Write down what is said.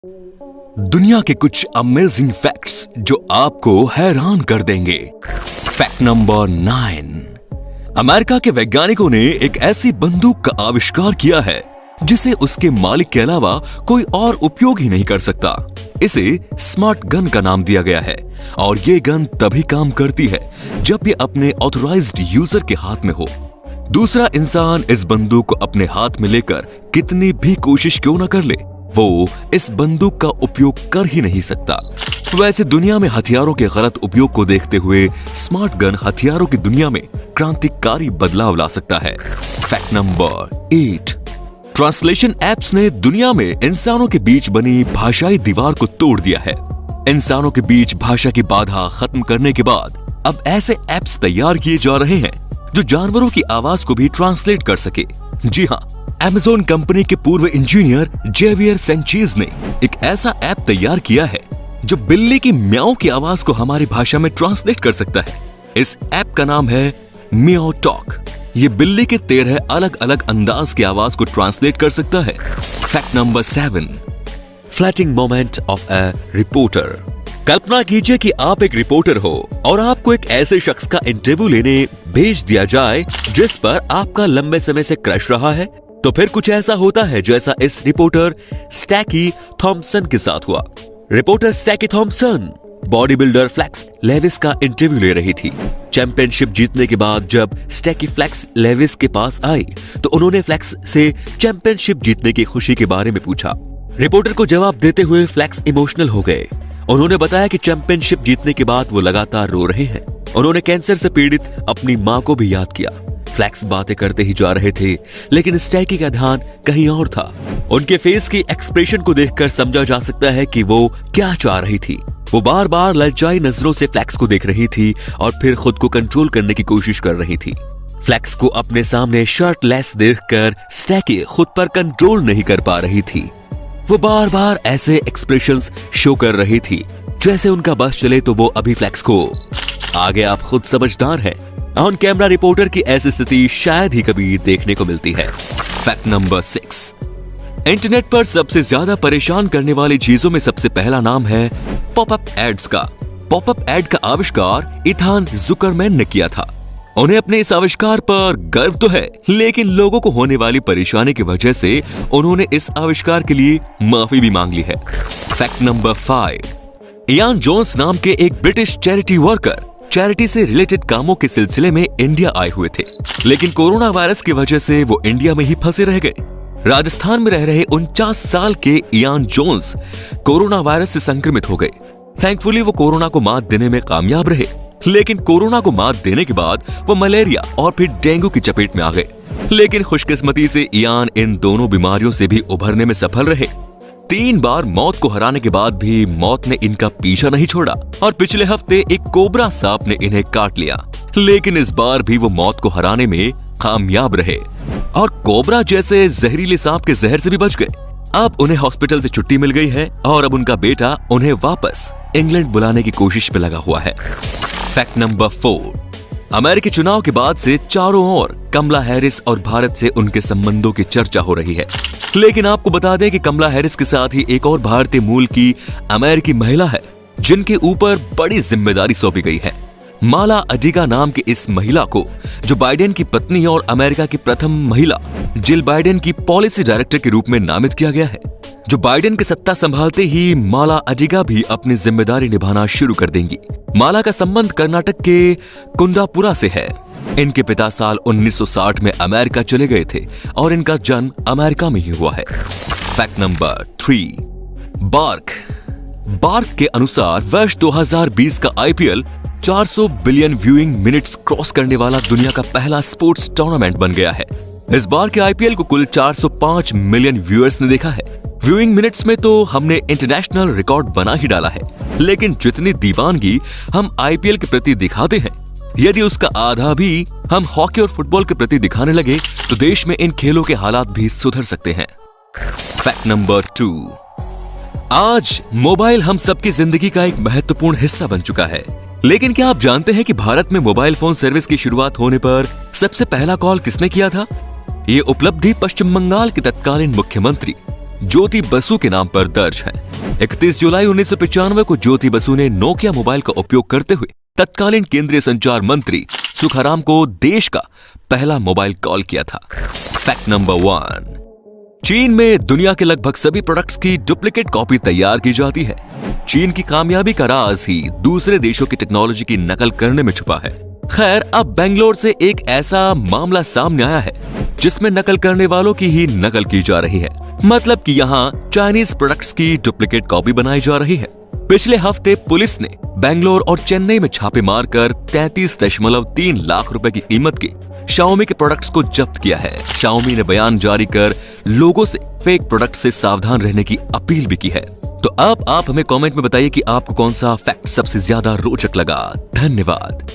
दुनिया के कुछ अमेजिंग फैक्ट्स जो आपको हैरान कर देंगे। Fact number 9। अमेरिका के वैज्ञानिकों ने एक ऐसी बंदूक का आविष्कार किया है जिसे उसके मालिक के अलावा कोई और उपयोग ही नहीं कर सकता। इसे स्मार्ट गन का नाम दिया गया है और ये गन तभी काम करती है जब ये अपने ऑथराइज्ड यूजर के हाथ में हो। दूसरा इंसान इस बंदूक को अपने हाथ में लेकर कितनी भी कोशिश क्यों न कर ले, वो इस बंदूक का उपयोग कर ही नहीं सकता। वैसे दुनिया में हथियारों के गलत उपयोग को देखते हुए स्मार्ट गन हथियारों की दुनिया में क्रांतिकारी बदलाव ला सकता है। Fact number 8। ट्रांसलेशन एप्स ने दुनिया में इंसानों के बीच बनी भाषाई दीवार को तोड़ दिया है। इंसानों के बीच भाषा की बाधा खत्म करने के बाद अब ऐसे एप्स तैयार किए जा रहे हैं जो जानवरों की आवाज को भी ट्रांसलेट कर सके। जी हाँ, Amazon कंपनी के पूर्व इंजीनियर जेवियर सेंचेज ने एक ऐसा ऐप तैयार किया है जो बिल्ली की म्याऊ की आवाज को हमारी भाषा में ट्रांसलेट कर सकता है। इस ऐप का नाम है मियाओ टॉक। ये बिल्ली के 13 अलग अलग अंदाज की आवाज को ट्रांसलेट कर सकता है। Fact number 7। Flattering moment of a reporter. कल्पना कीजिए कि आप एक रिपोर्टर हो और आपको एक ऐसे शख्स का इंटरव्यू लेने भेज दिया जाए जिस पर आपका लंबे समय से क्रश रहा है। तो फिर कुछ ऐसा होता है जैसा इस रिपोर्टर स्टैकी थॉम्पसन के साथ हुआ। Reporter Stacey Thompson body builder Flex Lewis का इंटरव्यू ले रही थी। चैंपियनशिप जीतने के बाद जब स्टैकी फ्लेक्स लेविस के पास आई तो उन्होंने फ्लेक्स से चैंपियनशिप जीतने की खुशी के बारे में पूछा। रिपोर्टर को जवाब देते हुए फ्लेक्स इमोशनल हो गए। उन्होंने बताया कि चैंपियनशिप जीतने के बाद वो लगातार रो रहे हैं। उन्होंने कैंसर से पीड़ित अपनी मां को भी याद किया। फ्लेक्स बातें करते ही जा रहे थे लेकिन स्टैकी का ध्यान कहीं और था। उनके फेस की एक्सप्रेशन को देखकर समझा जा सकता है कि वो क्या चाह रही थी। वो बार बार ललचाई नजरों से फ्लेक्स को देख रही थी और फिर खुद को कंट्रोल करने की कोशिश कर रही थी। फ्लेक्स को अपने सामने शर्टलेस देखकर स्टैकी खुद पर कंट्रोल नहीं कर पा रही थी। वो बार बार ऐसे एक्सप्रेशंस शो कर रही थी जैसे उनका बस चले तो वो अभी फ्लेक्स को आगे आप खुद समझदार हैं। ऑन कैमरा रिपोर्टर की ऐसी स्थिति शायद ही कभी देखने को मिलती है। Fact number 6। इंटरनेट पर सबसे ज्यादा परेशान करने वाली चीजों में सबसे पहला नाम है पॉपअप एड्स का। पॉपअप एड का आविष्कार इथान जुकरमैन ने किया था। उन्हें अपने इस आविष्कार पर गर्व तो है लेकिन लोगों को होने वाली परेशानी की वजह से उन्होंने इस आविष्कार के लिए माफी भी मांग ली है। Fact number 5। इयान जोन्स नाम के एक ब्रिटिश चैरिटी वर्कर चैरिटी से रिलेटेड कामों के सिलसिले में इंडिया आए हुए थे लेकिन कोरोना वायरस की वजह से वो इंडिया में ही फंसे रह गए। राजस्थान में रह रहे 49 साल के इयान जोन्स कोरोना वायरस से संक्रमित हो गए। थैंकफुली वो कोरोना को मात देने में कामयाब रहे लेकिन कोरोना को मात देने के बाद वो मलेरिया और फिर डेंगू की चपेट में आ गए। लेकिन खुशकिस्मती से इयान इन दोनों बीमारियों से भी उभरने में सफल रहे। 3 बार मौत को हराने के बाद भी मौत ने इनका पीछा नहीं छोड़ा और पिछले हफ्ते एक कोबरा सांप ने इन्हें काट लिया लेकिन इस बार भी वो मौत को हराने में कामयाब रहे और कोबरा जैसे जहरीले सांप के जहर से भी बच गए। अब उन्हें हॉस्पिटल से छुट्टी मिल गई है और अब उनका बेटा उन्हें वापस इंग्लैंड बुलाने की कोशिश में लगा हुआ है। Fact number 4। अमेरिकी चुनाव के बाद से चारों ओर कमला हैरिस और भारत से उनके संबंधों की चर्चा हो रही है लेकिन आपको बता दें कि कमला हैरिस के साथ ही एक और भारतीय मूल की अमेरिकी महिला है जिनके ऊपर बड़ी जिम्मेदारी सौंपी गई है। माला अडिगा नाम की इस महिला को जो बाइडेन की पत्नी और अमेरिका की प्रथम महिला जिल बाइडेन की पॉलिसी डायरेक्टर के रूप में नामित किया गया है। जो बाइडेन की सत्ता संभालते ही माला अडिगा भी अपनी जिम्मेदारी निभाना शुरू कर देंगी। माला का संबंध कर्नाटक के कुंदापुरा से है। इनके पिता साल 1960 में अमेरिका चले गए थे और इनका जन्म अमेरिका में ही हुआ है। Fact number 3। बार्क के अनुसार वर्ष 2020 का IPL 400 billion viewing minutes cross करने वाला दुनिया का पहला स्पोर्ट्स टूर्नामेंट बन गया है। इस बार के आईपीएल को कुल 405 मिलियन व्यूअर्स ने देखा है। व्यूइंग मिनट्स में तो हमने इंटरनेशनल रिकॉर्ड बना ही डाला है लेकिन जितनी दीवानगी हम आईपीएल के प्रति दिखाते हैं यदि उसका आधा भी हम हॉकी और फुटबॉल के प्रति दिखाने लगे तो देश में इन खेलों के हालात भी सुधर सकते हैं। Fact number 2। आज मोबाइल हम सबकी जिंदगी का एक महत्वपूर्ण हिस्सा बन चुका है लेकिन क्या आप जानते हैं कि भारत में मोबाइल फोन सर्विस की शुरुआत होने पर सबसे पहला कॉल किसने किया था? ये उपलब्धि पश्चिम बंगाल के तत्कालीन मुख्यमंत्री ज्योति बसु के नाम पर दर्ज है। 31 जुलाई 1995 को ज्योति बसु ने नोकिया मोबाइल का उपयोग करते हुए तत्कालीन केंद्रीय संचार मंत्री सुखाराम को देश का पहला मोबाइल कॉल किया था। फैक्ट नंबर 1, चीन में दुनिया के लगभग सभी प्रोडक्ट्स की डुप्लीकेट कॉपी तैयार की जाती है। चीन की कामयाबी का राज ही दूसरे देशों की टेक्नोलॉजी की नकल करने में छुपा है। खैर, अब बेंगलोर से एक ऐसा मामला सामने आया है जिसमें नकल करने वालों की ही नकल की जा रही है। मतलब कि यहाँ चाइनीज प्रोडक्ट्स की डुप्लीकेट कॉपी बनाई जा रही है। पिछले हफ्ते पुलिस ने बेंगलोर और चेन्नई में छापे मारकर 33.3 लाख रुपए की कीमत के Xiaomi के प्रोडक्ट्स को जब्त किया है। Xiaomi ने बयान जारी कर लोगों से फेक प्रोडक्ट से सावधान रहने की अपील भी की है। तो अब आप हमें कमेंट में बताइए कि आपको कौन सा फैक्ट सबसे ज्यादा रोचक लगा। धन्यवाद।